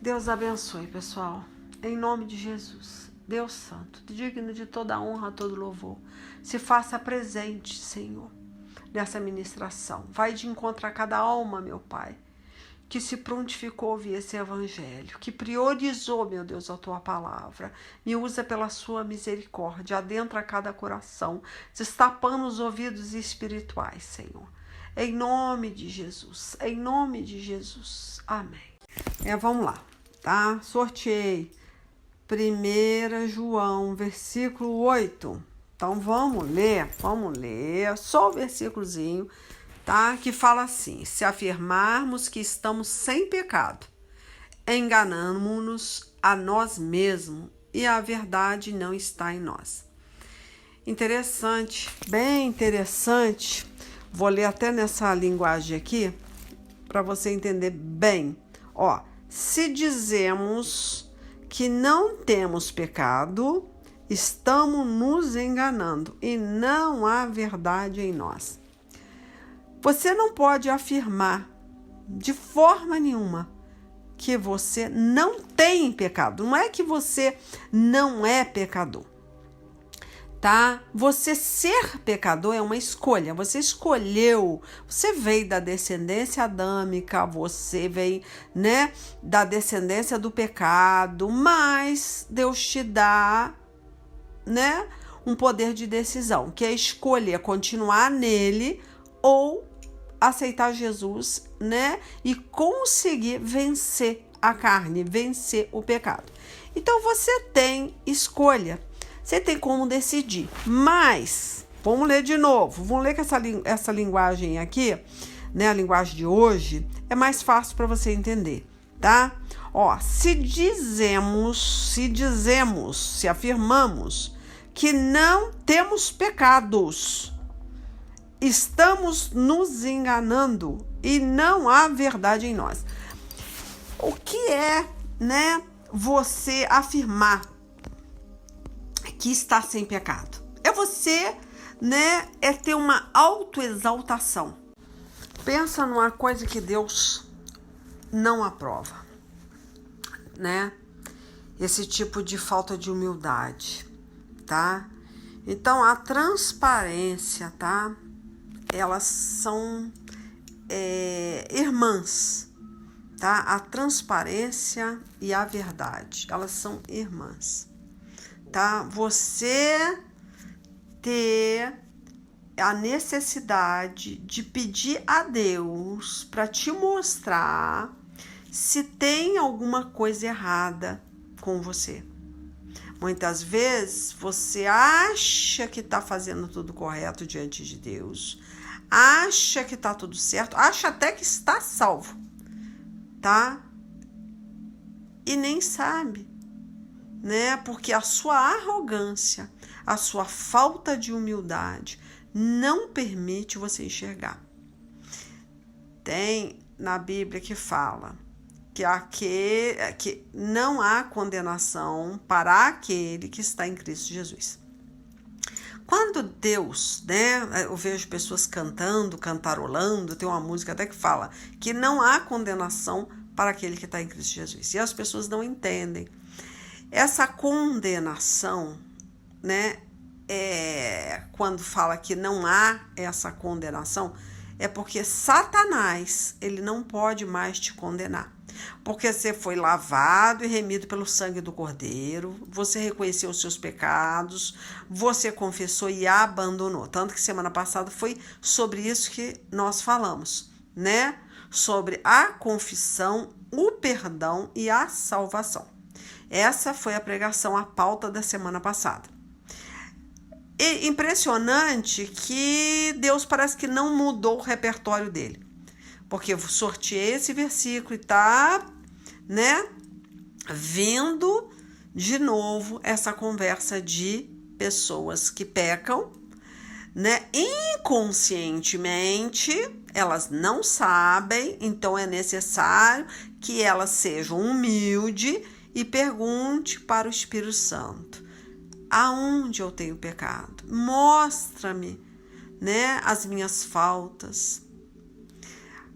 Deus abençoe, pessoal. Em nome de Jesus. Deus Santo, digno de toda honra, todo louvor. Se faça presente, Senhor, nessa ministração. Vai de encontro a cada alma, meu Pai, que se prontificou a ouvir esse evangelho, que priorizou, meu Deus, a tua palavra. Me usa pela sua misericórdia, adentra cada coração, destapando os ouvidos espirituais, Senhor. Em nome de Jesus, em nome de Jesus. Amém. Vamos lá, tá? Sorteei 1 João, versículo 8. Então vamos ler só o versículozinho, tá? Que fala assim: se afirmarmos que estamos sem pecado, enganamos-nos a nós mesmos e a verdade não está em nós. Interessante, bem interessante. Vou ler até nessa linguagem aqui para você entender bem. Ó, se dizemos que não temos pecado, estamos nos enganando e não há verdade em nós. Você não pode afirmar de forma nenhuma que você não tem pecado. Não é que você não é pecador, tá? Você ser pecador é uma escolha. Você escolheu. Você veio da descendência adâmica, você veio, da descendência do pecado, mas Deus te dá, um poder de decisão, que é escolher continuar nele ou aceitar Jesus, e conseguir vencer a carne, vencer o pecado. Então você tem escolha. Você tem como decidir, mas vamos ler de novo. Vamos ler que essa linguagem aqui, a linguagem de hoje, é mais fácil para você entender, tá? Ó, se afirmamos que não temos pecados, estamos nos enganando e não há verdade em nós. O que é, você afirmar que está sem pecado? É você, é ter uma autoexaltação. Pensa numa coisa que Deus não aprova, esse tipo de falta de humildade, tá? Então, a transparência, tá? Elas são irmãs, tá? A transparência e a verdade, elas são irmãs. Tá? Você ter a necessidade de pedir a Deus para te mostrar se tem alguma coisa errada com você. Muitas vezes você acha que está fazendo tudo correto diante de Deus, acha que está tudo certo, acha até que está salvo, tá? E nem sabe. Porque a sua arrogância, a sua falta de humildade não permite você enxergar. Tem na Bíblia que fala que não há condenação para aquele que está em Cristo Jesus. Quando Deus, eu vejo pessoas cantando, cantarolando, tem uma música até que fala que não há condenação para aquele que está em Cristo Jesus. E as pessoas não entendem. Essa condenação, quando fala que não há essa condenação, é porque Satanás, ele não pode mais te condenar. Porque você foi lavado e remido pelo sangue do Cordeiro, você reconheceu os seus pecados, você confessou e abandonou. Tanto que semana passada foi sobre isso que nós falamos, sobre a confissão, o perdão e a salvação. Essa foi a pregação, a pauta da semana passada. E impressionante que Deus parece que não mudou o repertório dele. Porque eu sorteei esse versículo e tá, vindo de novo essa conversa de pessoas que pecam, inconscientemente, elas não sabem, então é necessário que elas sejam humildes e pergunte para o Espírito Santo: aonde eu tenho pecado? Mostra-me, as minhas faltas.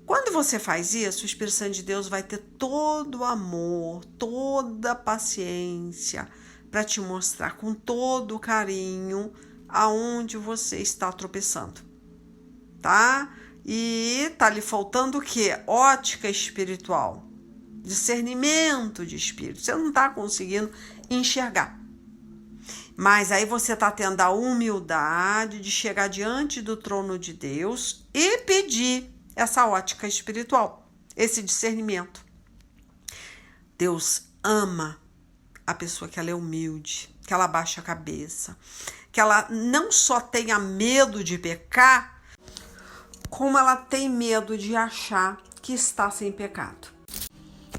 Quando você faz isso, o Espírito Santo de Deus vai ter todo o amor, toda a paciência para te mostrar com todo o carinho aonde você está tropeçando, tá? E tá lhe faltando o quê? Ótica espiritual, discernimento de espírito. Você não tá conseguindo enxergar. Mas aí você tá tendo a humildade de chegar diante do trono de Deus e pedir essa ótica espiritual, esse discernimento. Deus ama a pessoa que ela é humilde, que ela baixa a cabeça, que ela não só tenha medo de pecar, como ela tem medo de achar que está sem pecado.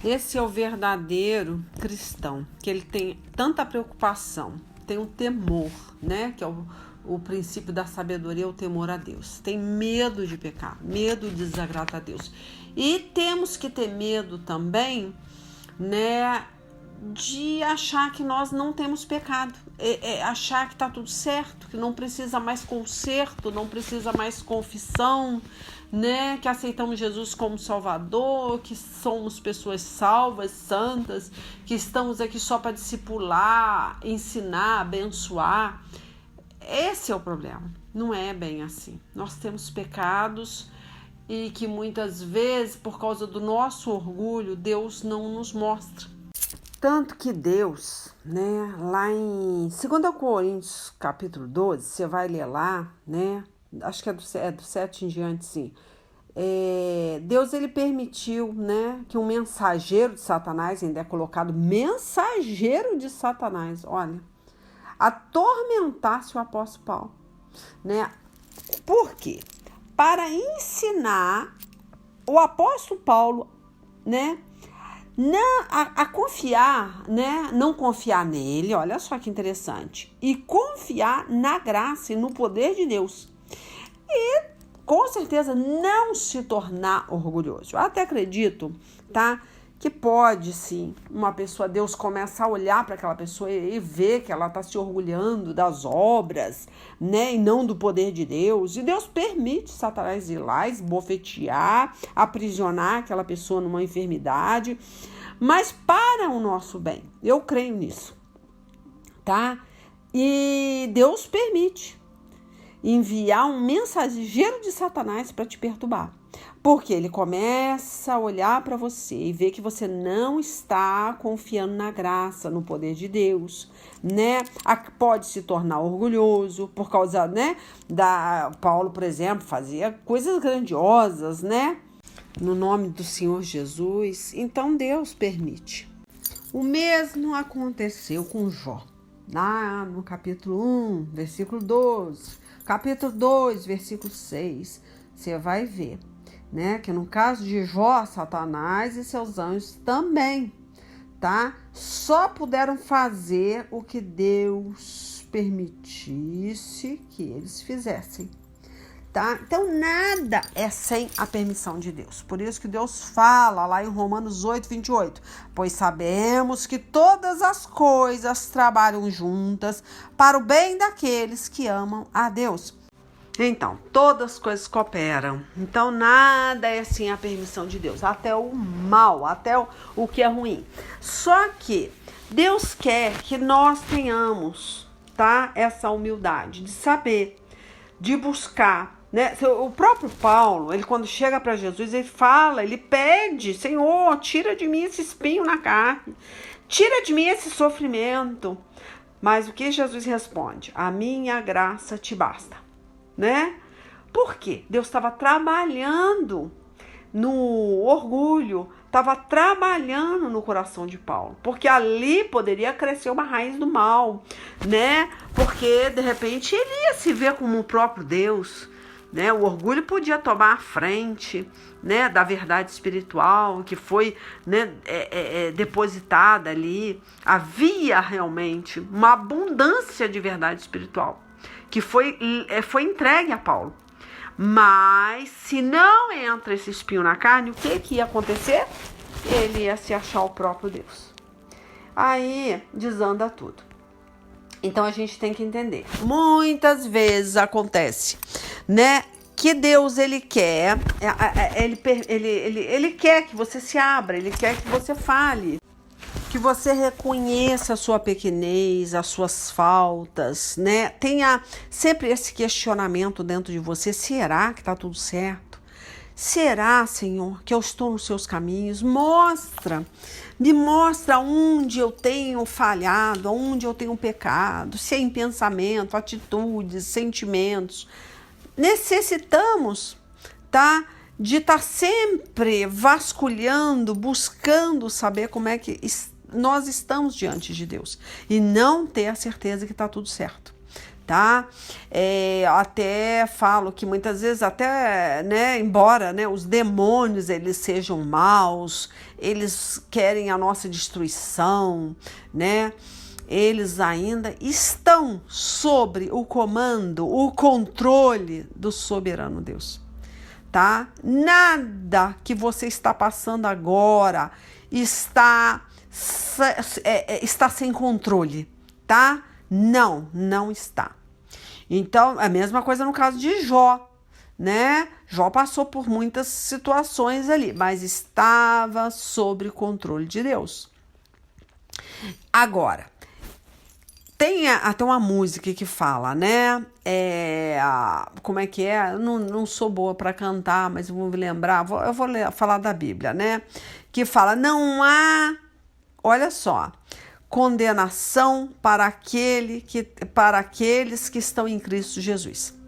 Esse é o verdadeiro cristão, que ele tem tanta preocupação, tem um temor, né? Que é o princípio da sabedoria, o temor a Deus. Tem medo de pecar, medo de desagradar a Deus. E temos que ter medo também, né? De achar que nós não temos pecado, achar que está tudo certo, que não precisa mais conserto, não precisa mais confissão, né? Que aceitamos Jesus como Salvador, que somos pessoas salvas, santas, que estamos aqui só para discipular, ensinar, abençoar. Esse é o problema. Não é bem assim. Nós temos pecados e que muitas vezes, por causa do nosso orgulho, Deus não nos mostra. Tanto que Deus, né, lá em 2 Coríntios, capítulo 12, você vai ler lá, né, acho que é do 7 em diante, sim. Deus, ele permitiu, né, que um mensageiro de Satanás, ainda é colocado mensageiro de Satanás, olha, atormentasse o apóstolo Paulo, né? Por quê? Para ensinar o apóstolo Paulo, né, a confiar, né? Não confiar nele, olha só que interessante, e confiar na graça e no poder de Deus. E com certeza não se tornar orgulhoso. Eu até acredito, tá? Que pode sim, uma pessoa, Deus começa a olhar para aquela pessoa e ver que ela está se orgulhando das obras, né? E não do poder de Deus. E Deus permite Satanás ir lá, esbofetear, aprisionar aquela pessoa numa enfermidade, mas para o nosso bem. Eu creio nisso, tá? E Deus permite enviar um mensageiro de Satanás para te perturbar. Porque ele começa a olhar para você e ver que você não está confiando na graça, no poder de Deus, né? Pode se tornar orgulhoso por causa, né? Paulo, por exemplo, fazia coisas grandiosas, né? No nome do Senhor Jesus. Então Deus permite. O mesmo aconteceu com Jó, lá no capítulo 1, versículo 12, capítulo 2, versículo 6. Você vai ver, né, que no caso de Jó, Satanás e seus anjos também, tá? Só puderam fazer o que Deus permitisse que eles fizessem, tá? Então nada é sem a permissão de Deus. Por isso que Deus fala lá em Romanos 8, 28, pois sabemos que todas as coisas trabalham juntas para o bem daqueles que amam a Deus. Então, todas as coisas cooperam. Então, nada é sem a permissão de Deus. Até o mal, até o que é ruim. Só que Deus quer que nós tenhamos, tá? Essa humildade de saber, de buscar, né? O próprio Paulo, ele quando chega para Jesus, ele fala, ele pede, Senhor, tira de mim esse espinho na carne. Tira de mim esse sofrimento. Mas o que Jesus responde? A minha graça te basta. Né? Por quê? Deus estava trabalhando no orgulho, estava trabalhando no coração de Paulo, porque ali poderia crescer uma raiz do mal, né? Porque de repente ele ia se ver como o próprio Deus, né? O orgulho podia tomar a frente, né, da verdade espiritual que foi, né, depositada ali. Havia realmente uma abundância de verdade espiritual que foi entregue a Paulo. Mas se não entra esse espinho na carne, o que ia acontecer? Ele ia se achar o próprio Deus. Aí desanda tudo. Então a gente tem que entender. Muitas vezes acontece, né, que Deus, ele quer, ele quer que você se abra, ele quer que você fale, que você reconheça a sua pequenez, as suas faltas, né? Tenha sempre esse questionamento dentro de você: será que está tudo certo? Será, Senhor, que eu estou nos seus caminhos? Me mostra onde eu tenho falhado, onde eu tenho pecado, se é em pensamento, atitudes, sentimentos. Necessitamos, tá? De estar sempre vasculhando, buscando saber como é que nós estamos diante de Deus e não ter a certeza que está tudo certo, tá? Até falo que muitas vezes até, né, embora, né, os demônios eles sejam maus, eles querem a nossa destruição, né? Eles ainda estão sobre o comando, o controle do soberano Deus, tá? Nada que você está passando agora está sem controle, tá? Não está. Então, a mesma coisa no caso de Jó, né? Jó passou por muitas situações ali, mas estava sob controle de Deus. Agora, tem até uma música que fala, né? Como é que é? Eu não sou boa para cantar, mas eu vou me lembrar. Eu vou falar da Bíblia, né? Que fala: não há, olha só, condenação para aqueles que estão em Cristo Jesus.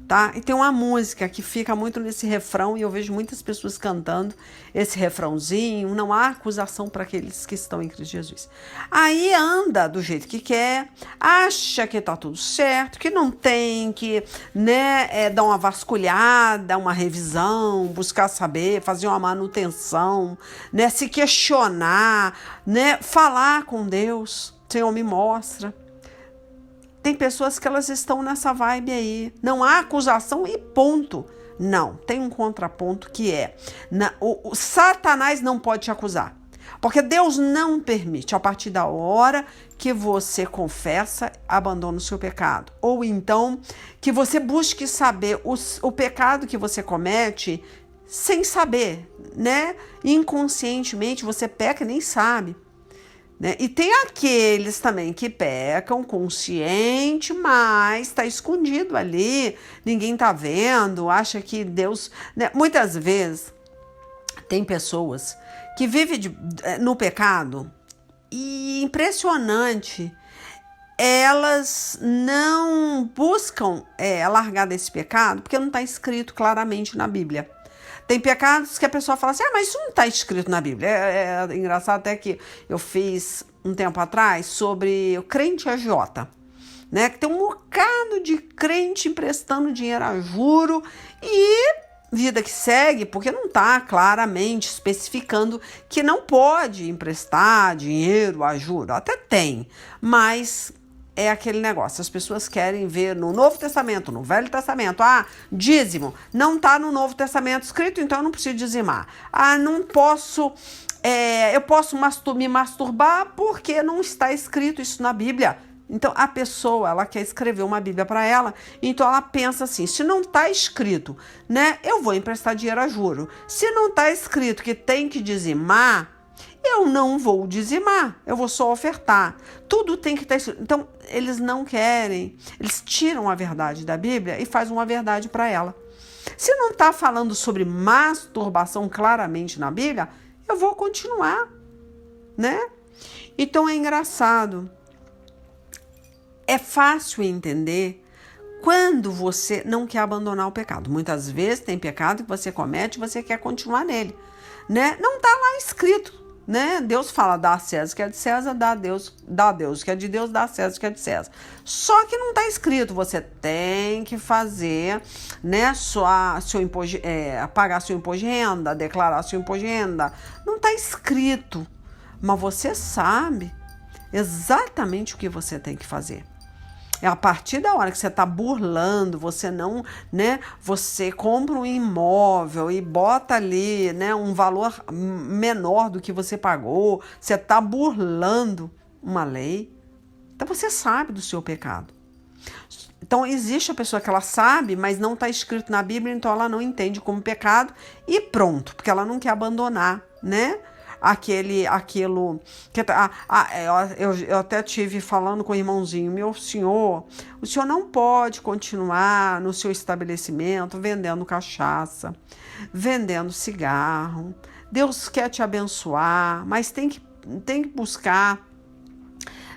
Tá? E tem uma música que fica muito nesse refrão, e eu vejo muitas pessoas cantando esse refrãozinho: não há acusação para aqueles que estão em Cristo Jesus. Aí anda do jeito que quer, acha que tá tudo certo, que não tem que, né, dar uma vasculhada, uma revisão, buscar saber, fazer uma manutenção, né, se questionar, né, falar com Deus: Senhor, me mostra. Tem pessoas que elas estão nessa vibe aí. Não há acusação e ponto. Não, tem um contraponto que é: o Satanás não pode te acusar. Porque Deus não permite, a partir da hora que você confessa, abandona o seu pecado. Ou então, que você busque saber o pecado que você comete sem saber, né? Inconscientemente você peca e nem sabe. Né? E tem aqueles também que pecam consciente, mas está escondido ali, ninguém está vendo, acha que Deus... Né? Muitas vezes tem pessoas que vivem no pecado e, impressionante, elas não buscam largar desse pecado porque não está escrito claramente na Bíblia. Tem pecados que a pessoa fala assim: mas isso não está escrito na Bíblia. É engraçado até que eu fiz um tempo atrás sobre o crente agiota, né? Que tem um bocado de crente emprestando dinheiro a juro e vida que segue, porque não está claramente especificando que não pode emprestar dinheiro a juro. Até tem, mas... é aquele negócio, as pessoas querem ver no Novo Testamento, no Velho Testamento: dízimo, não está no Novo Testamento escrito, então eu não preciso dizimar. Não posso, eu posso me masturbar porque não está escrito isso na Bíblia. Então a pessoa, ela quer escrever uma Bíblia para ela, então ela pensa assim: se não está escrito, né, eu vou emprestar dinheiro a juro. Se não está escrito que tem que dizimar, eu não vou dizimar, eu vou só ofertar. Tudo tem que estar escrito. Então, eles não querem, eles tiram a verdade da Bíblia e fazem uma verdade para ela. Se não está falando sobre masturbação claramente na Bíblia, eu vou continuar, né? Então, é engraçado. É fácil entender quando você não quer abandonar o pecado. Muitas vezes tem pecado que você comete e você quer continuar nele, né? Não está lá escrito. Né? Deus fala: dá a César o que é de César, dá a Deus o que é de Deus, dá a César o que é de César. Só que não está escrito, você tem que fazer, né, pagar seu imposto de renda, declarar seu imposto de renda. Não está escrito, mas você sabe exatamente o que você tem que fazer. É a partir da hora que você está burlando, você não, né? Você compra um imóvel e bota ali, né, um valor menor do que você pagou, você está burlando uma lei. Então você sabe do seu pecado. Então, existe a pessoa que ela sabe, mas não está escrito na Bíblia, então ela não entende como pecado e pronto, porque ela não quer abandonar, né? Aquilo que eu até tive falando com o irmãozinho, meu senhor, o senhor não pode continuar no seu estabelecimento vendendo cachaça, vendendo cigarro. Deus quer te abençoar, mas tem que buscar,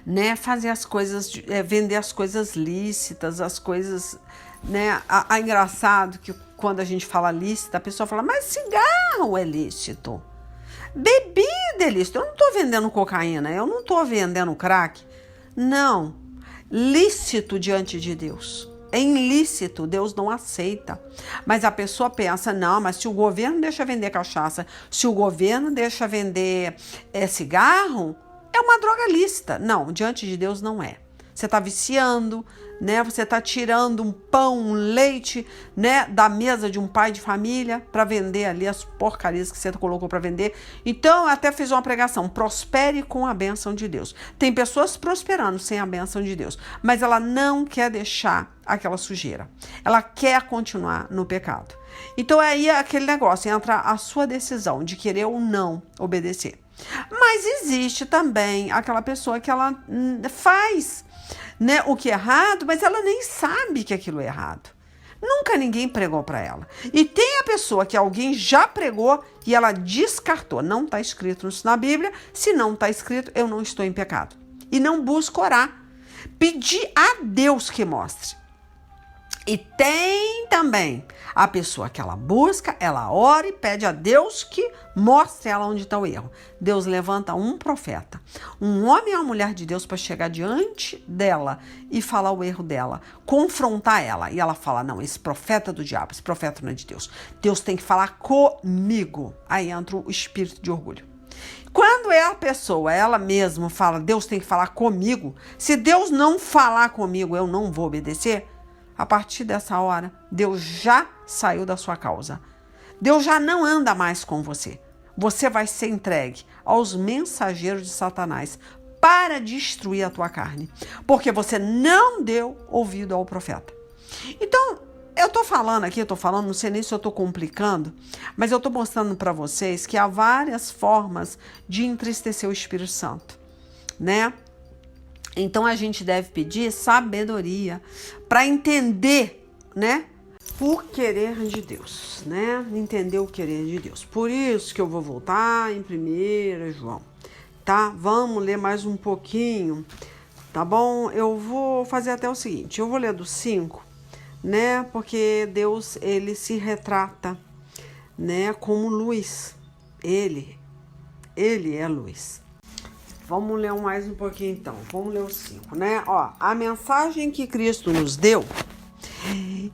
né, fazer as coisas, vender as coisas lícitas, as coisas, né, engraçado que quando a gente fala lícita, a pessoa fala, mas cigarro é lícito, bebida é lícito, eu não estou vendendo cocaína, eu não estou vendendo crack, não, lícito diante de Deus, é ilícito, Deus não aceita, mas a pessoa pensa, não, mas se o governo deixa vender cachaça, se o governo deixa vender cigarro, é uma droga lícita. Não, diante de Deus não é. Você está viciando, né? Você está tirando um pão, um leite, né, da mesa de um pai de família para vender ali as porcarias que você colocou para vender. Então, eu até fiz uma pregação, prospere com a bênção de Deus. Tem pessoas prosperando sem a bênção de Deus, mas ela não quer deixar aquela sujeira. Ela quer continuar no pecado. Então, aí é aquele negócio, entra a sua decisão de querer ou não obedecer. Mas existe também aquela pessoa que ela faz, né, o que é errado, mas ela nem sabe que aquilo é errado. Nunca ninguém pregou para ela. E tem a pessoa que alguém já pregou e ela descartou. Não está escrito isso na Bíblia. Se não está escrito, eu não estou em pecado. E não busco orar. Pedir a Deus que mostre. E tem também a pessoa que ela busca, ela ora e pede a Deus que mostre ela onde está o erro. Deus levanta um profeta, um homem ou uma mulher de Deus para chegar diante dela e falar o erro dela, confrontar ela. E ela fala, não, esse profeta é do diabo, esse profeta não é de Deus. Deus tem que falar comigo. Aí entra o espírito de orgulho. Quando é a pessoa, ela mesma fala, Deus tem que falar comigo. Se Deus não falar comigo, eu não vou obedecer. A partir dessa hora, Deus já saiu da sua causa. Deus já não anda mais com você. Você vai ser entregue aos mensageiros de Satanás para destruir a tua carne, porque você não deu ouvido ao profeta. Então, eu tô falando aqui, não sei nem se eu tô complicando, mas eu tô mostrando para vocês que há várias formas de entristecer o Espírito Santo, né? Então, a gente deve pedir sabedoria para entender, né, o querer de Deus, né? Entender o querer de Deus. Por isso que eu vou voltar em 1 João, tá? Vamos ler mais um pouquinho, tá bom? Eu vou fazer até o seguinte, eu vou ler do 5, né? Porque Deus, ele se retrata, né, como luz. Ele é luz. Vamos ler mais um pouquinho então. Vamos ler o 5, né? Ó, a mensagem que Cristo nos deu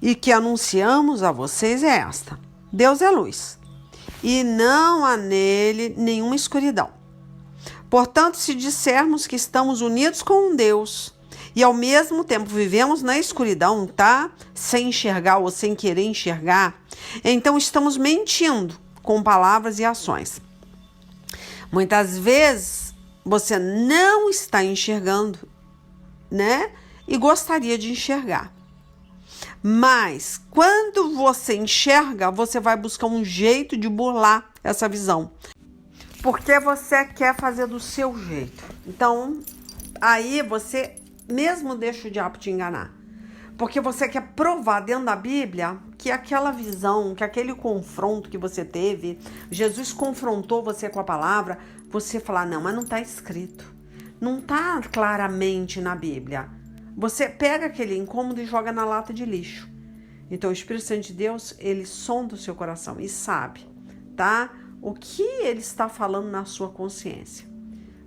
e que anunciamos a vocês é esta: Deus é luz e não há nele nenhuma escuridão. Portanto, se dissermos que estamos unidos com Deus e ao mesmo tempo vivemos na escuridão, tá? Sem enxergar ou sem querer enxergar, então estamos mentindo com palavras e ações. Muitas vezes você não está enxergando, né? E gostaria de enxergar. Mas quando você enxerga, você vai buscar um jeito de burlar essa visão. Porque você quer fazer do seu jeito. Então, aí você mesmo deixa o diabo te enganar. Porque você quer provar dentro da Bíblia que aquela visão, que aquele confronto que você teve, Jesus confrontou você com a palavra, você falar, não, mas não está escrito. Não está claramente na Bíblia. Você pega aquele incômodo e joga na lata de lixo. Então, o Espírito Santo de Deus, ele sonda o seu coração e sabe, tá? O que ele está falando na sua consciência.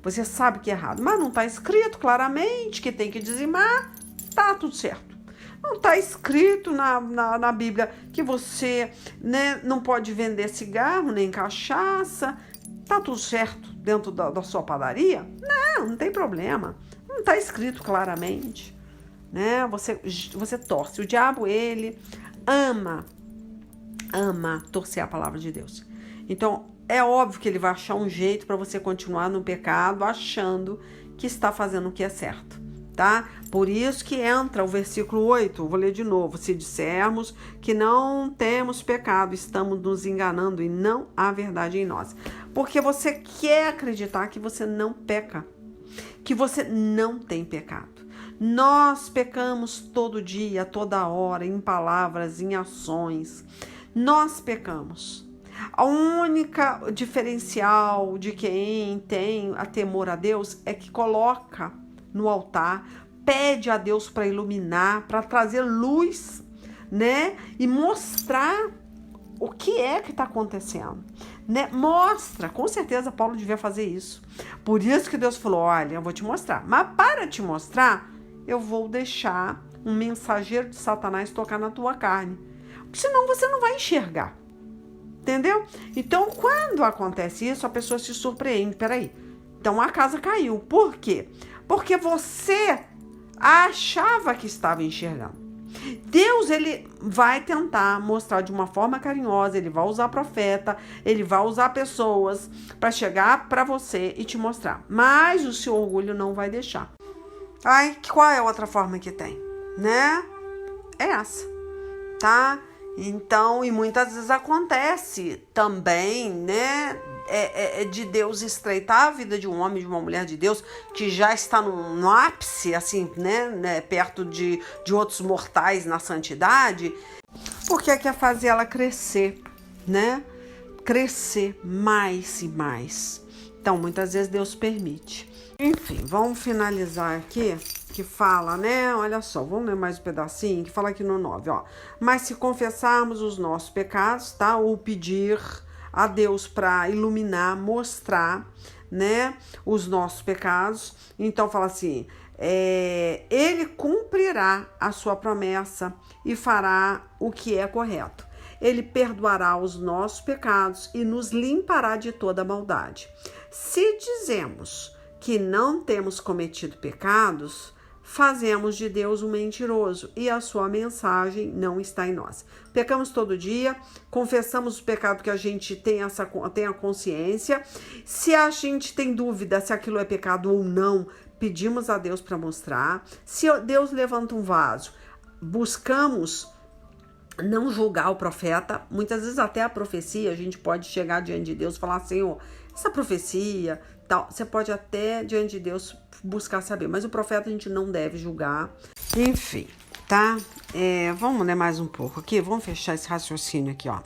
Você sabe que é errado, mas não está escrito claramente que tem que dizimar, tá tudo certo. Não está escrito na Bíblia que você, né, não pode vender cigarro nem cachaça. Tá tudo certo dentro da sua padaria? Não tem problema. Não está escrito claramente, né? Você torce. O diabo, ele ama torcer a palavra de Deus. Então, é óbvio que ele vai achar um jeito para você continuar no pecado, achando que está fazendo o que é certo, tá? Por isso que entra o versículo 8, vou ler de novo. Se dissermos que não temos pecado, estamos nos enganando e não há verdade em nós. Porque você quer acreditar que você não peca, que você não tem pecado. Nós pecamos todo dia, toda hora, em palavras, em ações. Nós pecamos. A única diferencial de quem tem a temor a Deus é que coloca no altar, pede a Deus para iluminar, para trazer luz, né? E mostrar o que é que está acontecendo, né? Mostra, com certeza Paulo devia fazer isso. Por isso que Deus falou, olha, eu vou te mostrar. Mas para te mostrar, eu vou deixar um mensageiro de Satanás tocar na tua carne. Porque senão você não vai enxergar. Entendeu? Então, quando acontece isso, a pessoa se surpreende. Peraí, então a casa caiu. Por quê? Porque você achava que estava enxergando. Deus, ele vai tentar mostrar de uma forma carinhosa, ele vai usar profeta, ele vai usar pessoas para chegar para você e te mostrar. Mas o seu orgulho não vai deixar. Ai, qual é a outra forma que tem, né? É essa, tá? Então, e muitas vezes acontece também, né? De Deus estreitar a vida de um homem, de uma mulher de Deus, que já está no ápice, assim, né? Perto de outros mortais na santidade, porque quer fazer ela crescer, né? Crescer mais e mais. Então, muitas vezes Deus permite. Enfim, vamos finalizar aqui, que fala, né? Olha só, vamos ler mais um pedacinho, que fala aqui no 9, ó. Mas se confessarmos os nossos pecados, tá? Ou pedir a Deus para iluminar, mostrar, né? Os nossos pecados. Então, fala assim, ele cumprirá a sua promessa e fará o que é correto. Ele perdoará os nossos pecados e nos limpará de toda maldade. Se dizemos que não temos cometido pecados, fazemos de Deus um mentiroso e a sua mensagem não está em nós. Pecamos todo dia, confessamos o pecado que a gente tem a consciência. Se a gente tem dúvida se aquilo é pecado ou não, pedimos a Deus para mostrar. Se Deus levanta um vaso, buscamos não julgar o profeta. Muitas vezes até a profecia, a gente pode chegar diante de Deus e falar, Senhor, essa profecia, tal, você pode até diante de Deus buscar saber, mas o profeta a gente não deve julgar. Enfim, tá? Vamos ler mais um pouco aqui, vamos fechar esse raciocínio aqui, ó.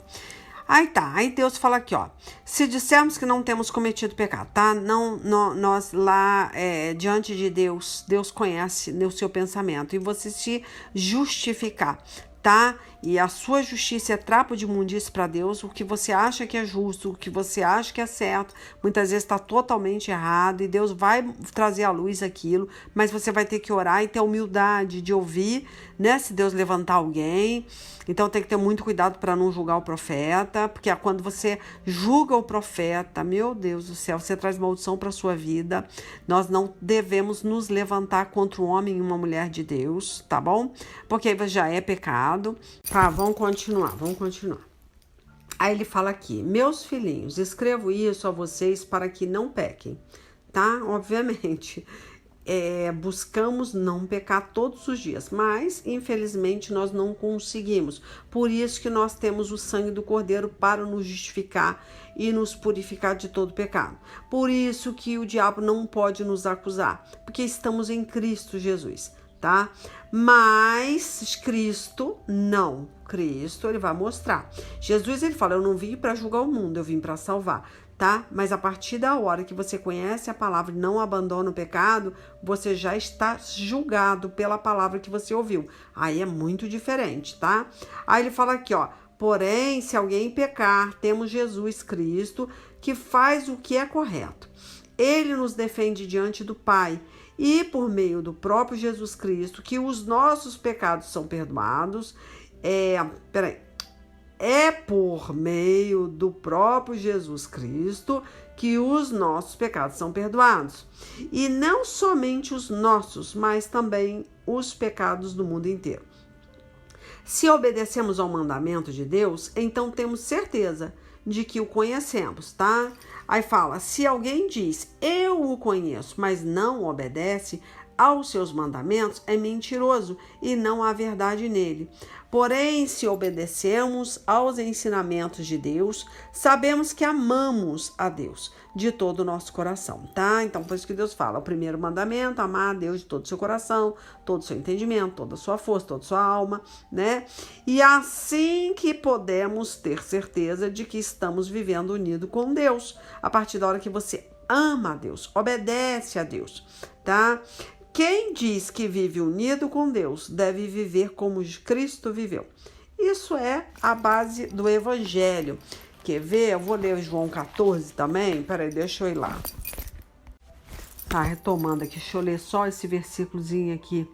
Aí Deus fala aqui, ó, se dissermos que não temos cometido pecado, tá? Nós lá, diante de Deus, Deus conhece o seu pensamento, e você se justificar, tá? E a sua justiça é trapo de imundície para Deus. O que você acha que é justo, o que você acha que é certo, muitas vezes está totalmente errado, e Deus vai trazer à luz aquilo, mas você vai ter que orar e ter humildade de ouvir, né? Se Deus levantar alguém. Então tem que ter muito cuidado para não julgar o profeta, porque quando você julga o profeta, meu Deus do céu, você traz maldição para sua vida. Nós não devemos nos levantar contra um homem e uma mulher de Deus, tá bom? Porque aí já é pecado. Tá, vamos continuar. Aí ele fala aqui, meus filhinhos, escrevo isso a vocês para que não pequem, tá? Obviamente, buscamos não pecar todos os dias, mas infelizmente nós não conseguimos. Por isso que nós temos o sangue do Cordeiro para nos justificar e nos purificar de todo pecado. Por isso que o diabo não pode nos acusar, porque estamos em Cristo Jesus, tá? Mas Cristo não. Cristo, ele vai mostrar. Jesus, ele fala, eu não vim para julgar o mundo, eu vim para salvar, tá? Mas a partir da hora que você conhece a palavra e não abandona o pecado, você já está julgado pela palavra que você ouviu. Aí é muito diferente, tá? Aí ele fala aqui, ó, porém, se alguém pecar, temos Jesus Cristo, que faz o que é correto. Ele nos defende diante do Pai, e por meio do próprio Jesus Cristo, que os nossos pecados são perdoados. É por meio do próprio Jesus Cristo que os nossos pecados são perdoados. E não somente os nossos, mas também os pecados do mundo inteiro. Se obedecemos ao mandamento de Deus, então temos certeza de que o conhecemos, tá? Aí fala, se alguém diz, eu o conheço, mas não obedece, aos seus mandamentos é mentiroso e não há verdade nele. Porém, se obedecemos aos ensinamentos de Deus, sabemos que amamos a Deus de todo o nosso coração, tá? Então, por isso que Deus fala, o primeiro mandamento, amar a Deus de todo o seu coração, todo o seu entendimento, toda a sua força, toda a sua alma, né? E assim que podemos ter certeza de que estamos vivendo unido com Deus, a partir da hora que você ama a Deus, obedece a Deus, tá? Quem diz que vive unido com Deus deve viver como Cristo viveu. Isso é a base do Evangelho. Quer ver? Eu vou ler João 14 também. Peraí, deixa eu ir lá. Tá, retomando aqui. Deixa eu ler só esse versículozinho aqui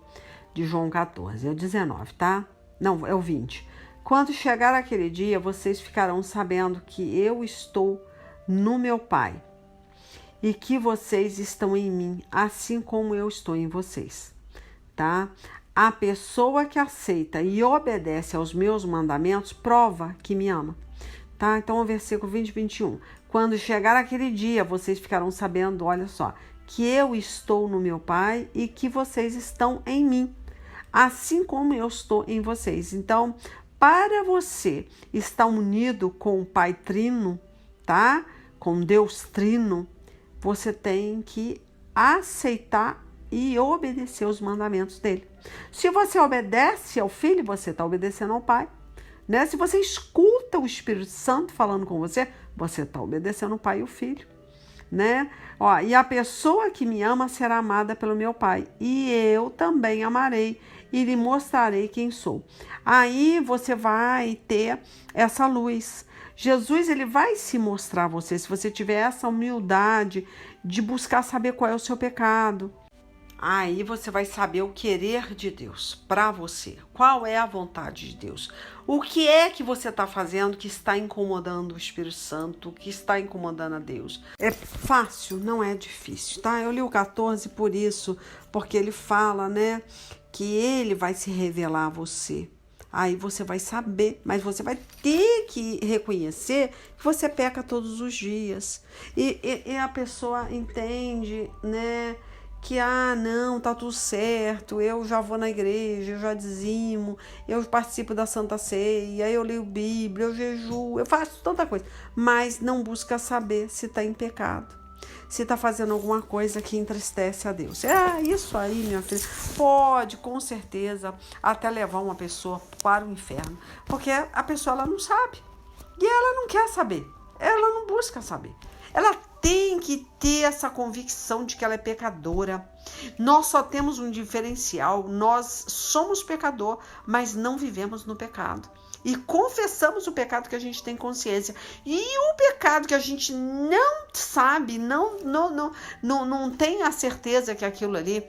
de João 14. É o 19, tá? Não, é o 20. Quando chegar aquele dia, vocês ficarão sabendo que eu estou no meu Pai e que vocês estão em mim, assim como eu estou em vocês, tá? A pessoa que aceita e obedece aos meus mandamentos prova que me ama, tá? Então, o versículo 20 e 21. Quando chegar aquele dia, vocês ficarão sabendo, olha só, que eu estou no meu Pai e que vocês estão em mim, assim como eu estou em vocês. Então, para você estar unido com o Pai Trino, tá? Com Deus Trino, você tem que aceitar e obedecer os mandamentos dele. Se você obedece ao Filho, você está obedecendo ao Pai, né? Se você escuta o Espírito Santo falando com você, você está obedecendo o Pai e o Filho, né? Ó, e a pessoa que me ama será amada pelo meu Pai, e eu também amarei e lhe mostrarei quem sou. Aí você vai ter essa luz. Jesus, ele vai se mostrar a você, se você tiver essa humildade de buscar saber qual é o seu pecado. Aí você vai saber o querer de Deus para você. Qual é a vontade de Deus? O que é que você está fazendo que está incomodando o Espírito Santo, que está incomodando a Deus? É fácil, não é difícil, tá? Eu li o 14 por isso, porque ele fala, né, que ele vai se revelar a você. Aí você vai saber, mas você vai ter que reconhecer que você peca todos os dias. E a pessoa entende, né, que, não, tá tudo certo, eu já vou na igreja, eu já dizimo, eu participo da Santa Ceia, eu leio Bíblia, eu jejuo, eu faço tanta coisa, mas não busca saber se tá em pecado, se tá fazendo alguma coisa que entristece a Deus. Isso aí, minha filha, pode, com certeza, até levar uma pessoa para o inferno, porque a pessoa, ela não sabe, e ela não quer saber, ela não busca saber, ela tem que ter essa convicção de que ela é pecadora. Nós só temos um diferencial, nós somos pecador, mas não vivemos no pecado. E confessamos o pecado que a gente tem consciência. E o pecado que a gente não sabe, não tem a certeza que aquilo ali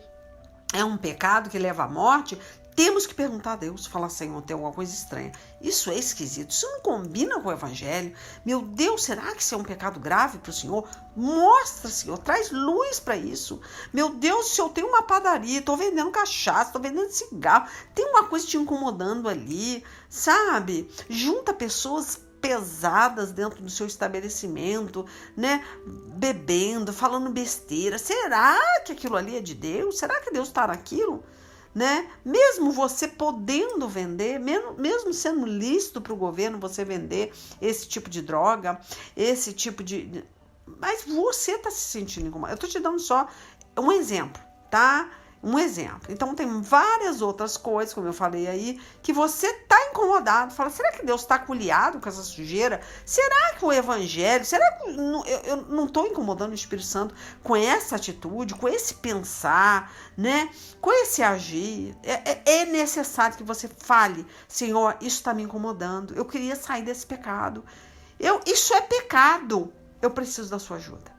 é um pecado que leva à morte, temos que perguntar a Deus, falar, Senhor, tem alguma coisa estranha. Isso é esquisito, isso não combina com o Evangelho. Meu Deus, será que isso é um pecado grave para o Senhor? Mostra, Senhor, traz luz para isso. Meu Deus, se eu tenho uma padaria, estou vendendo cachaça, estou vendendo cigarro, tem uma coisa te incomodando ali, sabe? Junta pessoas pesadas dentro do seu estabelecimento, né? Bebendo, falando besteira. Será que aquilo ali é de Deus? Será que Deus está naquilo? Né? Mesmo você podendo vender, mesmo sendo lícito para o governo você vender esse tipo de droga, esse tipo de... Mas você está se sentindo incomodado. Eu estou te dando só um exemplo, tá? Um exemplo. Então, tem várias outras coisas, como eu falei aí, que você está incomodado. Fala, será que Deus está aculiado com essa sujeira? Será que o Evangelho... Será que eu não estou incomodando o Espírito Santo com essa atitude, com esse pensar, né? Com esse agir? É necessário que você fale, Senhor, isso está me incomodando. Eu queria sair desse pecado. Isso é pecado. Eu preciso da sua ajuda,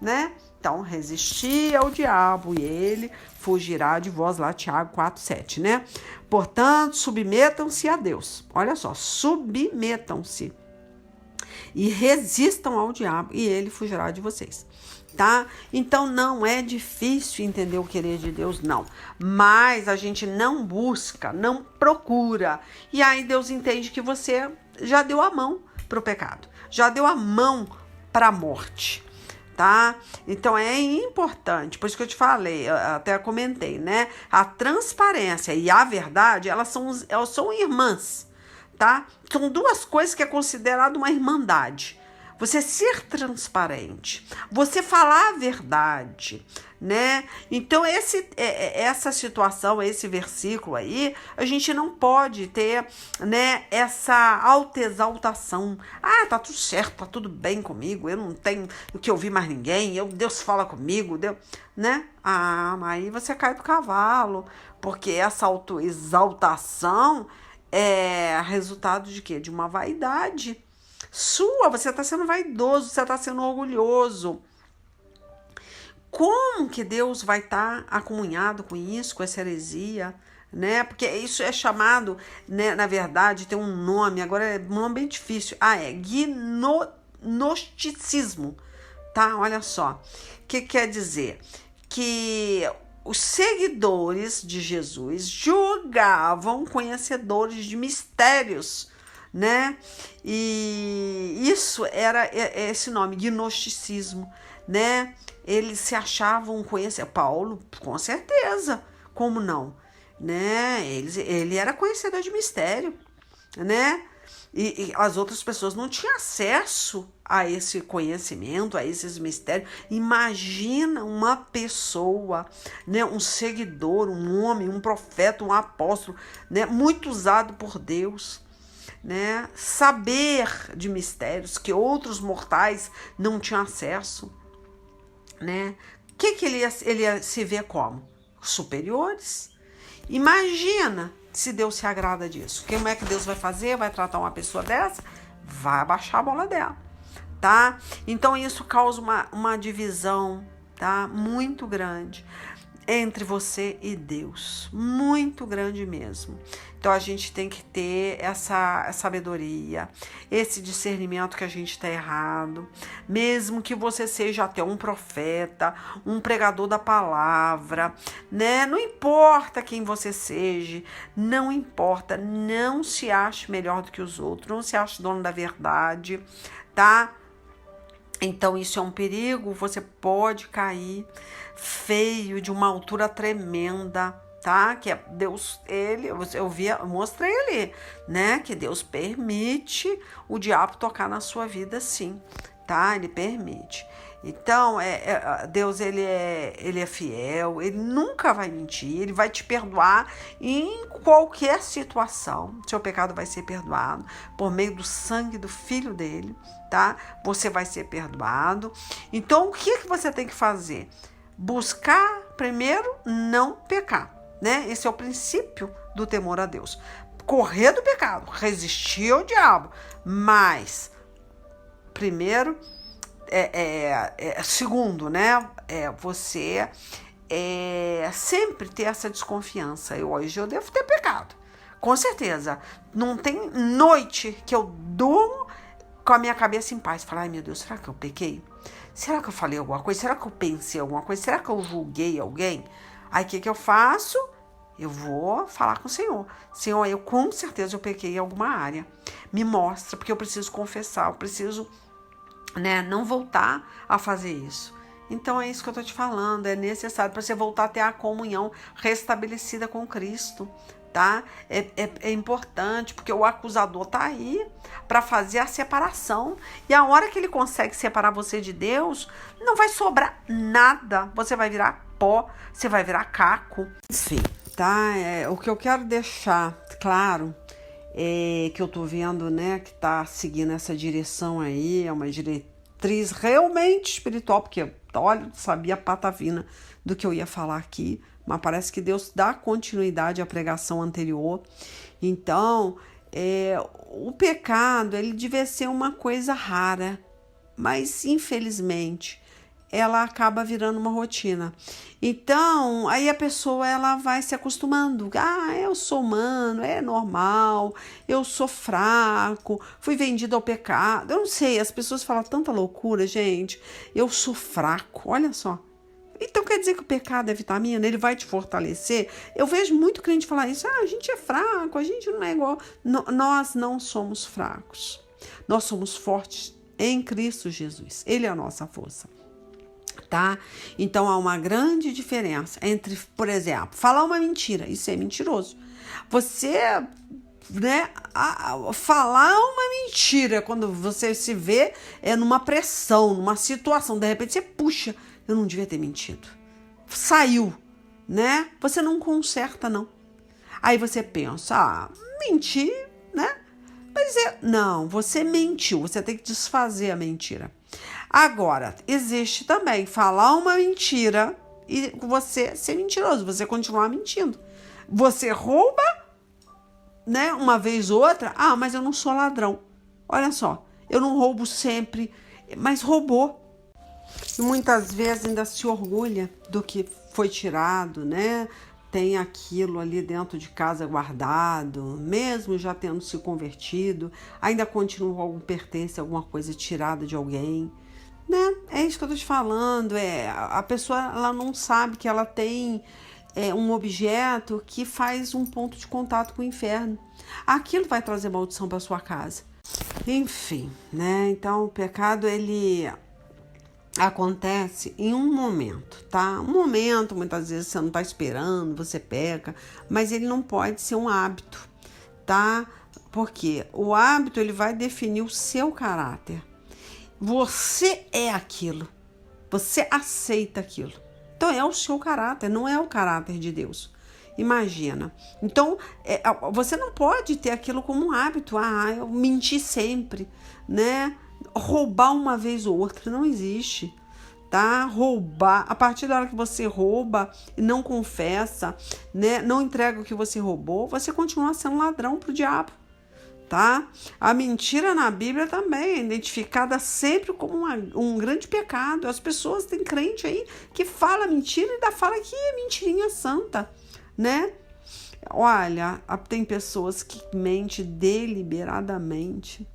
né? Então, resistir ao diabo e ele fugirá de vós, lá Tiago 4:7, né? Portanto, submetam-se a Deus. Olha só, submetam-se e resistam ao diabo e ele fugirá de vocês, tá? Então, não é difícil entender o querer de Deus, não. Mas a gente não busca, não procura. E aí Deus entende que você já deu a mão para o pecado, já deu a mão para a morte. tá? Então é importante, por isso que eu te falei, eu até comentei, né? A transparência e a verdade, elas são irmãs, tá? São duas coisas que é considerado uma irmandade. Você ser transparente, você falar a verdade, né? Então essa situação, esse versículo aí, a gente não pode ter, né, essa autoexaltação. Ah, tá tudo certo, tá tudo bem comigo, eu não tenho o que ouvir mais ninguém, Deus fala comigo, Deus, né? Ah, aí você cai do cavalo, porque essa autoexaltação é resultado de quê? De uma vaidade sua, você está sendo vaidoso, você está sendo orgulhoso. Como que Deus vai estar acomunhado com isso, com essa heresia, né? Porque isso é chamado, né, na verdade, tem um nome, agora é um nome bem difícil. É gnosticismo, tá? Olha só. O que quer dizer? Que os seguidores de Jesus julgavam conhecedores de mistérios, né? E isso era esse nome, gnosticismo, né? Eles se achavam conhecedores. Paulo, com certeza, como não, né? Ele era conhecedor de mistério, né? E as outras pessoas não tinham acesso a esse conhecimento, a esses mistérios. Imagina uma pessoa, né, um seguidor, um homem, um profeta, um apóstolo, né, muito usado por Deus, né, saber de mistérios que outros mortais não tinham acesso, né? Que ele ia se ver como? Superiores. Imagina se Deus se agrada disso. Como é que Deus vai fazer? Vai tratar uma pessoa dessa? Vai abaixar a bola dela, tá? Então isso causa uma divisão, tá? Muito grande entre você e Deus, muito grande mesmo. Então a gente tem que ter essa sabedoria, esse discernimento que a gente está errado, mesmo que você seja até um profeta, um pregador da palavra, né? Não importa quem você seja, não importa, não se ache melhor do que os outros, não se ache dono da verdade, tá? Então isso é um perigo, você pode cair feio, de uma altura tremenda, tá? Que é Deus, eu mostrei ali, né? Que Deus permite o diabo tocar na sua vida, sim, tá? Ele permite. Então, Deus, ele é fiel, ele nunca vai mentir, ele vai te perdoar em qualquer situação. Seu pecado vai ser perdoado por meio do sangue do Filho dele, tá? Você vai ser perdoado. Então, o que você tem que fazer? Buscar, primeiro, não pecar, né? Esse é o princípio do temor a Deus. Correr do pecado, resistir ao diabo, mas, primeiro, segundo, né? Você sempre ter essa desconfiança. Hoje eu devo ter pecado, com certeza. Não tem noite que eu durmo com a minha cabeça em paz. Falar, ai meu Deus, será que eu pequei? Será que eu falei alguma coisa? Será que eu pensei alguma coisa? Será que eu julguei alguém? Aí o que eu faço? Eu vou falar com o Senhor. Senhor, eu com certeza eu pequei em alguma área. Me mostra, porque eu preciso confessar, eu preciso, né, não voltar a fazer isso. Então é isso que eu tô te falando, é necessário para você voltar a ter a comunhão restabelecida com Cristo, tá? É importante, porque o acusador tá aí para fazer a separação, e a hora que ele consegue separar você de Deus, não vai sobrar nada, você vai virar pó, você vai virar caco, enfim, tá? O que eu quero deixar claro que eu tô vendo, né, que tá seguindo essa direção aí, é uma diretriz realmente espiritual, porque, olha, sabia a patavina do que eu ia falar aqui, mas parece que Deus dá continuidade à pregação anterior. Então, o pecado, ele devia ser uma coisa rara, mas, infelizmente, ela acaba virando uma rotina. Então, aí a pessoa, ela vai se acostumando. Ah, eu sou humano, é normal, eu sou fraco, fui vendido ao pecado. Eu não sei, as pessoas falam tanta loucura, gente. Eu sou fraco, olha só. Então quer dizer que o pecado é vitamina, ele vai te fortalecer? Eu vejo muito crente falar isso, a gente é fraco, a gente não é igual. Nós não somos fracos, nós somos fortes em Cristo Jesus, ele é a nossa força. tá? Então há uma grande diferença entre, por exemplo, falar uma mentira, isso é mentiroso. Você, né, falar uma mentira quando você se vê numa pressão, numa situação, de repente você puxa, eu não devia ter mentido. Saiu, né? Você não conserta, não. Aí você pensa, mentir, né? Mas não, você mentiu, você tem que desfazer a mentira. Agora, existe também falar uma mentira e você ser mentiroso, você continuar mentindo. Você rouba, né, uma vez ou outra, mas eu não sou ladrão. Olha só, eu não roubo sempre, mas roubou. E muitas vezes ainda se orgulha do que foi tirado, né? Tem aquilo ali dentro de casa guardado, mesmo já tendo se convertido, ainda continua algum pertence, alguma coisa tirada de alguém, né? É isso que eu tô te falando, a pessoa ela não sabe que ela tem um objeto que faz um ponto de contato com o inferno. Aquilo vai trazer maldição para sua casa. Enfim, né? Então o pecado ele acontece em um momento, tá? Um momento, muitas vezes você não tá esperando, você peca, mas ele não pode ser um hábito, tá? Porque o hábito ele vai definir o seu caráter. Você é aquilo, você aceita aquilo. Então é o seu caráter, não é o caráter de Deus. Imagina. Então, você não pode ter aquilo como um hábito. Eu menti sempre, né? Roubar uma vez ou outra não existe, tá? Roubar, a partir da hora que você rouba e não confessa, né? Não entrega o que você roubou, você continua sendo ladrão pro diabo, tá? A mentira na Bíblia também é identificada sempre como um grande pecado. As pessoas têm crente aí que fala mentira e ainda fala que é mentirinha santa, né? Olha, tem pessoas que mentem deliberadamente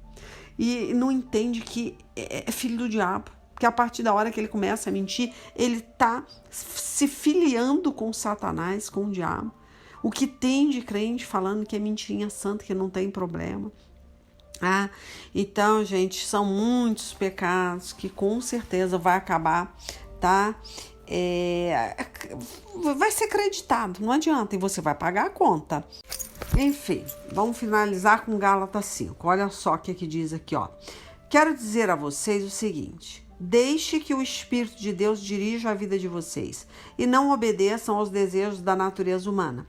e não entende que é filho do diabo, que a partir da hora que ele começa a mentir, ele tá se filiando com Satanás, com o diabo. O que tem de crente falando que é mentirinha santa, que não tem problema. Então, gente, são muitos pecados que com certeza vai acabar, tá? Vai ser acreditado, não adianta, e você vai pagar a conta. Enfim, vamos finalizar com Gálatas 5. Olha só o que diz aqui, ó. Quero dizer a vocês o seguinte: deixe que o Espírito de Deus dirija a vida de vocês e não obedeçam aos desejos da natureza humana.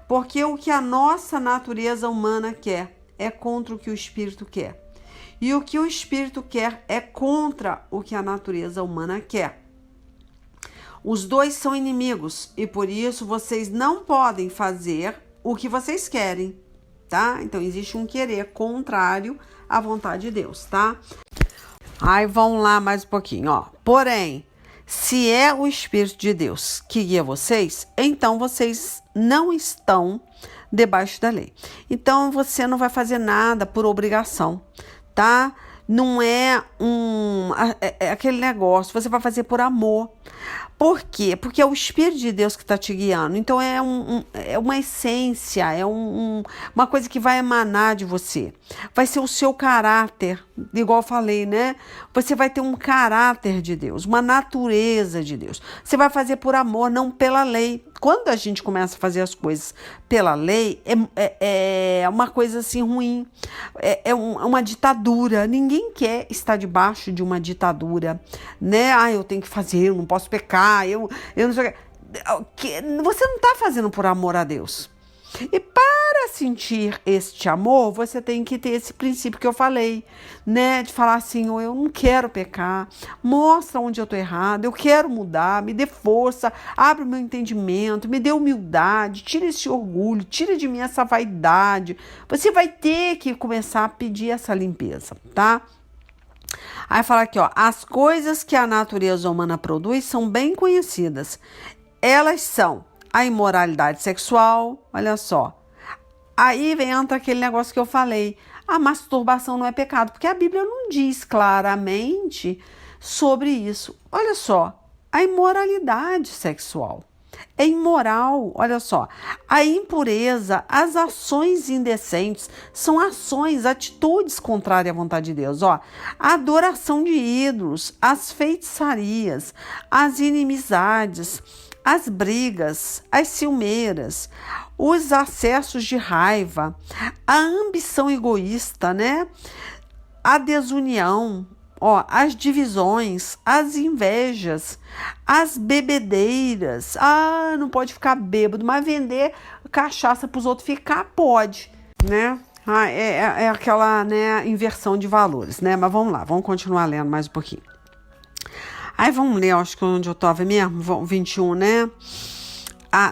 Porque o que a nossa natureza humana quer é contra o que o Espírito quer. E o que o Espírito quer é contra o que a natureza humana quer. Os dois são inimigos e por isso vocês não podem fazer o que vocês querem, tá? Então existe um querer contrário à vontade de Deus, tá? Aí vamos lá mais um pouquinho, ó. Porém, se é o Espírito de Deus que guia vocês, então vocês não estão debaixo da lei. Então você não vai fazer nada por obrigação, tá? Não é aquele negócio, você vai fazer por amor. Por quê? Porque é o Espírito de Deus que está te guiando. Então é uma essência, uma coisa que vai emanar de você. Vai ser o seu caráter, igual eu falei, né? Você vai ter um caráter de Deus, uma natureza de Deus. Você vai fazer por amor, não pela lei. Quando a gente começa a fazer as coisas pela lei, é uma coisa assim ruim. É uma ditadura. Ninguém quer estar debaixo de uma ditadura, né? Eu tenho que fazer, eu não posso pecar, eu não sei o que. Você não está fazendo por amor a Deus. E para sentir este amor, você tem que ter esse princípio que eu falei, né? De falar assim, eu não quero pecar, mostra onde eu tô errado, eu quero mudar, me dê força, abre o meu entendimento, me dê humildade, tira esse orgulho, tira de mim essa vaidade. Você vai ter que começar a pedir essa limpeza, tá? Aí fala aqui, ó, as coisas que a natureza humana produz são bem conhecidas. Elas são a imoralidade sexual, olha só. Aí entra aquele negócio que eu falei, a masturbação não é pecado, porque a Bíblia não diz claramente sobre isso. Olha só, a imoralidade sexual. é imoral. Olha só, a impureza, as ações indecentes são ações, atitudes contrárias à vontade de Deus. Ó, a adoração de ídolos, as feitiçarias, as inimizades, as brigas, as ciumeiras, os acessos de raiva, a ambição egoísta, né? A desunião, ó, as divisões, as invejas, as bebedeiras. Ah, não pode ficar bêbado, mas vender cachaça para os outros ficar pode, né? Ah, é aquela, né, inversão de valores, né? Mas vamos lá, vamos continuar lendo mais um pouquinho. Aí vamos ler, acho que onde eu estava mesmo, 21, né?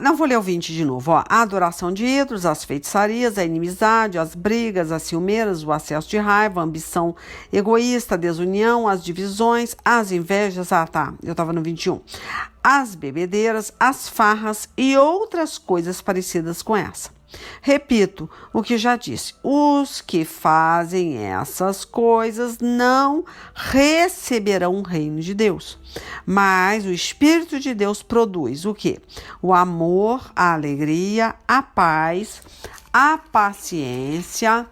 Não vou ler o 20 de novo. Ó. A adoração de ídolos, as feitiçarias, a inimizade, as brigas, as ciumeiras, o acesso de raiva, a ambição egoísta, a desunião, as divisões, as invejas. Eu estava no 21. As bebedeiras, as farras e outras coisas parecidas com essa. Repito o que já disse: os que fazem essas coisas não receberão o reino de Deus. Mas o Espírito de Deus produz o quê? O amor, a alegria, a paz, a paciência,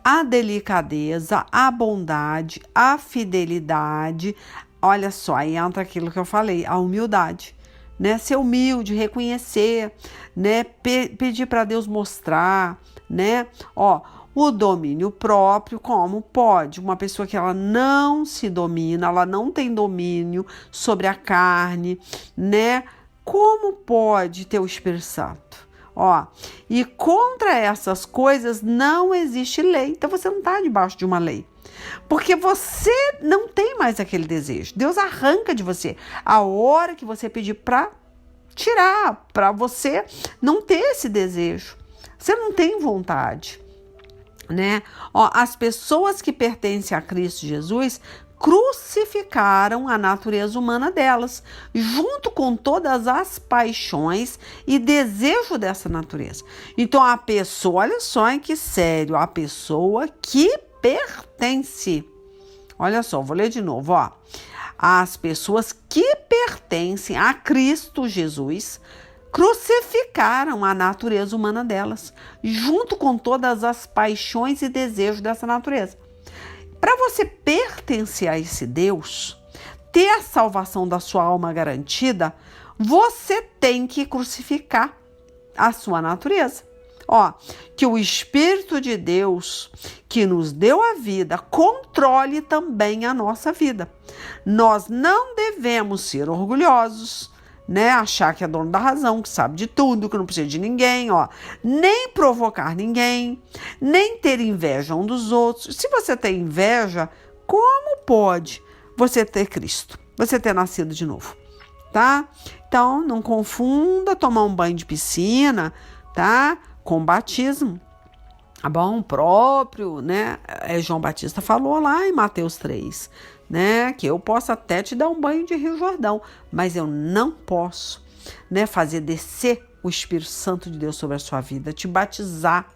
a delicadeza, a bondade, a fidelidade. Olha só, aí entra aquilo que eu falei, a humildade. Né, ser humilde, reconhecer, né, pedir para Deus mostrar, né, o domínio próprio. Como pode uma pessoa que ela não se domina, ela não tem domínio sobre a carne, né, como pode ter o Espírito Santo? E contra essas coisas não existe lei, então você não está debaixo de uma lei. Porque você não tem mais aquele desejo. Deus arranca de você a hora que você pedir para tirar, para você não ter esse desejo. Você não tem vontade, né? As pessoas que pertencem a Cristo Jesus crucificaram a natureza humana delas, junto com todas as paixões e desejo dessa natureza. Então a pessoa, olha só, hein, que sério, a pessoa que pertence. Olha só, vou ler de novo, As pessoas que pertencem a Cristo Jesus crucificaram a natureza humana delas, junto com todas as paixões e desejos dessa natureza. Para você pertencer a esse Deus, ter a salvação da sua alma garantida, você tem que crucificar a sua natureza. Que o Espírito de Deus, que nos deu a vida, controle também a nossa vida. Nós não devemos ser orgulhosos, né? Achar que é dono da razão, que sabe de tudo, que não precisa de ninguém, nem provocar ninguém, nem ter inveja um dos outros. Se você tem inveja, como pode você ter Cristo? Você ter nascido de novo, tá? Então, não confunda tomar um banho de piscina, tá? Com batismo, tá bom? Próprio, né? João Batista falou lá em Mateus 3, né? Que eu posso até te dar um banho de Rio Jordão, mas eu não posso, né? Fazer descer o Espírito Santo de Deus sobre a sua vida, te batizar.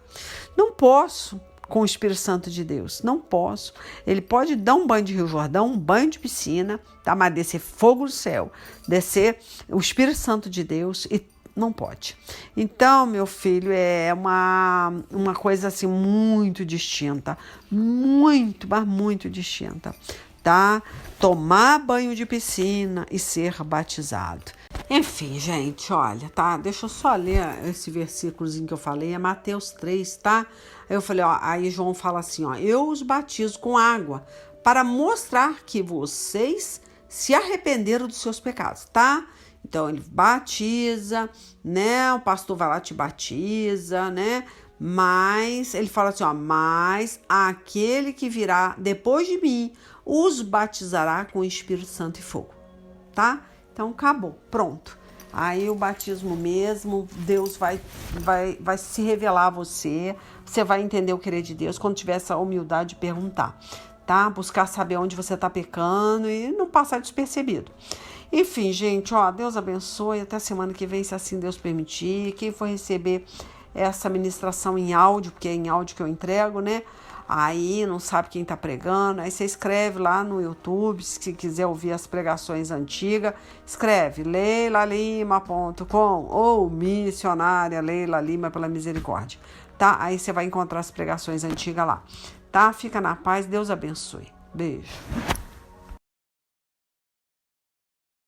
Não posso com o Espírito Santo de Deus, não posso. Ele pode dar um banho de Rio Jordão, um banho de piscina, tá? Mas descer fogo do céu, descer o Espírito Santo de Deus e não pode. Então, meu filho, é uma coisa assim muito distinta, mas muito distinta, tá? Tomar banho de piscina e ser batizado. Enfim, gente, olha, tá? Deixa eu só ler esse versículozinho que eu falei, é Mateus 3, tá? Aí eu falei, aí João fala assim, eu os batizo com água para mostrar que vocês se arrependeram dos seus pecados, tá? Então, ele batiza, né? O pastor vai lá, te batiza, né? Mas, ele fala assim, mas aquele que virá depois de mim os batizará com o Espírito Santo e fogo, tá? Então, acabou, pronto. Aí, o batismo mesmo, Deus vai se revelar a você, você vai entender o querer de Deus quando tiver essa humildade de perguntar, tá? Buscar saber onde você tá pecando e não passar despercebido. Enfim, gente, Deus abençoe. Até semana que vem, se assim Deus permitir. Quem for receber essa ministração em áudio, porque é em áudio que eu entrego, né? Aí não sabe quem tá pregando, aí você escreve lá no YouTube, se quiser ouvir as pregações antigas, escreve leilalima.com ou missionária Leila Lima pela misericórdia, tá? Aí você vai encontrar as pregações antigas lá, tá? Fica na paz, Deus abençoe. Beijo.